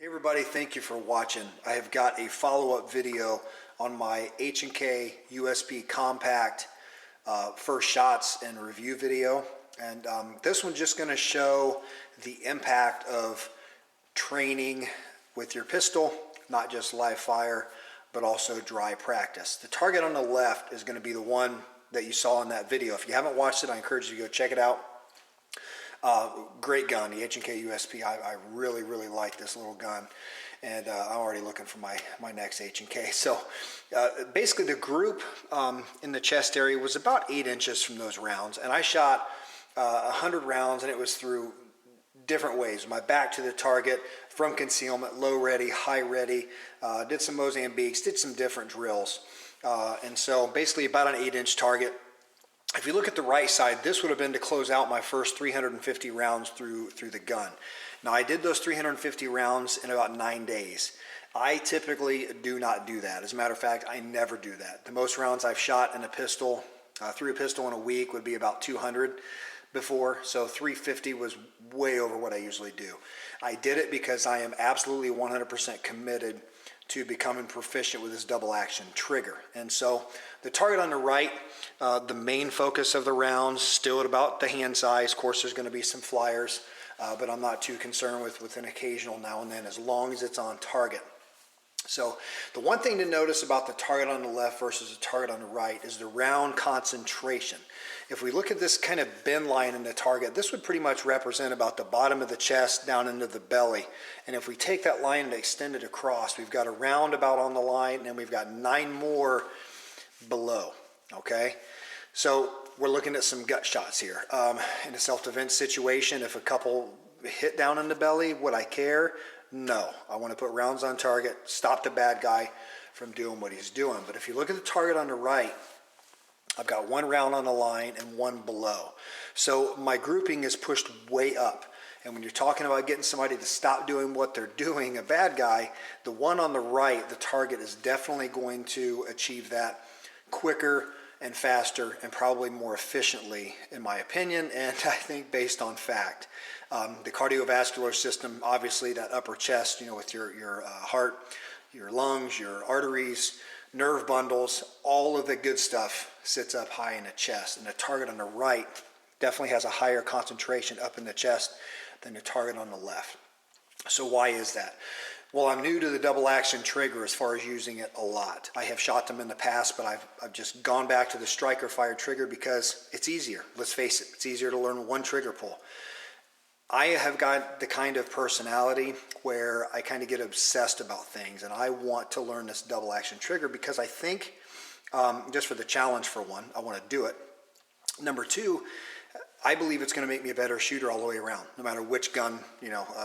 Hey everybody, thank you for watching. I have got a follow-up video on my H&K USP compact first shots and review video, and this one's just going to show the impact of training with your pistol, not just live fire but also dry practice. The target on the left is going to be the one that you saw in that video. If you haven't watched it, I encourage you to go check it out. Great gun, the H&K USP. I really like this little gun, and I'm already looking for my next H&K. So basically the group in the chest area was about 8 inches from those rounds, and I shot 100 rounds, and it was through different ways. My back to the target, from concealment, low ready, high ready, did some Mozambiques, did some different drills, and so basically about an 8-inch target. If you look at the right side, this would have been to close out my first 350 rounds through the gun. Now I did those 350 rounds in about 9 days. I typically do not do that. As a matter of fact, I never do that. The most rounds I've shot in a pistol, through a pistol in a week, would be about 200 before, so 350 was way over what I usually do. I did it because I am absolutely 100% committed to becoming proficient with this double action trigger. And so the target on the right, the main focus of the rounds, still at about the hand size. Of course, there's going to be some flyers, but I'm not too concerned with an occasional now and then, as long as it's on target. So the one thing to notice about the target on the left versus the target on the right is the round concentration. If we look at this kind of bend line in the target, this would pretty much represent about the bottom of the chest down into the belly. And if we take that line and extend it across, we've got a roundabout on the line, and we've got 9 more below, okay? So we're looking at some gut shots here. In a self-defense situation, if a couple hit down in the belly, would I care? No. I want to put rounds on target, stop the bad guy from doing what he's doing. But if you look at the target on the right, I've got 1 round on the line and 1 below. So my grouping is pushed way up. And when you're talking about getting somebody to stop doing what they're doing, a bad guy, the one on the right, the target, is definitely going to achieve that quicker and faster and probably more efficiently, in my opinion, and I think based on fact. The cardiovascular system, obviously that upper chest, you know, with your heart, your lungs, your arteries, nerve bundles, all of the good stuff sits up high in the chest, and the target on the right definitely has a higher concentration up in the chest than the target on the left. So why is that? Well, I'm new to the double action trigger as far as using it a lot. I have shot them in the past, but I've just gone back to the striker fire trigger because it's easier. Let's face it, it's easier to learn one trigger pull. I have got the kind of personality where I kind of get obsessed about things, and I want to learn this double action trigger because I think, just for the challenge for one, I want to do it. Number 2, I believe it's going to make me a better shooter all the way around, no matter which gun,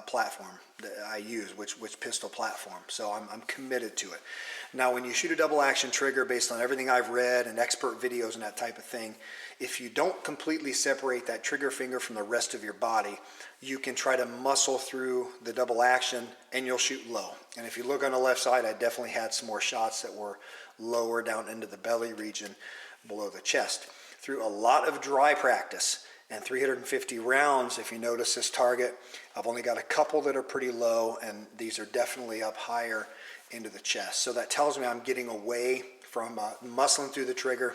platform that I use, which pistol platform. So I'm committed to it. Now, when you shoot a double action trigger, based on everything I've read and expert videos and that type of thing, if you don't completely separate that trigger finger from the rest of your body, you can try to muscle through the double action and you'll shoot low. And if you look on the left side, I definitely had some more shots that were lower down into the belly region below the chest. Through a lot of dry practice and 350 rounds, if you notice this target, I've only got a couple that are pretty low, and these are definitely up higher into the chest. So that tells me I'm getting away from muscling through the trigger.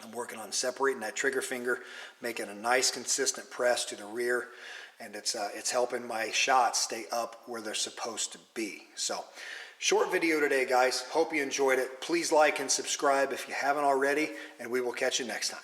I'm working on separating that trigger finger, making a nice consistent press to the rear, and it's helping my shots stay up where they're supposed to be. So short video today, guys. Hope you enjoyed it. Please like and subscribe if you haven't already, and we will catch you next time.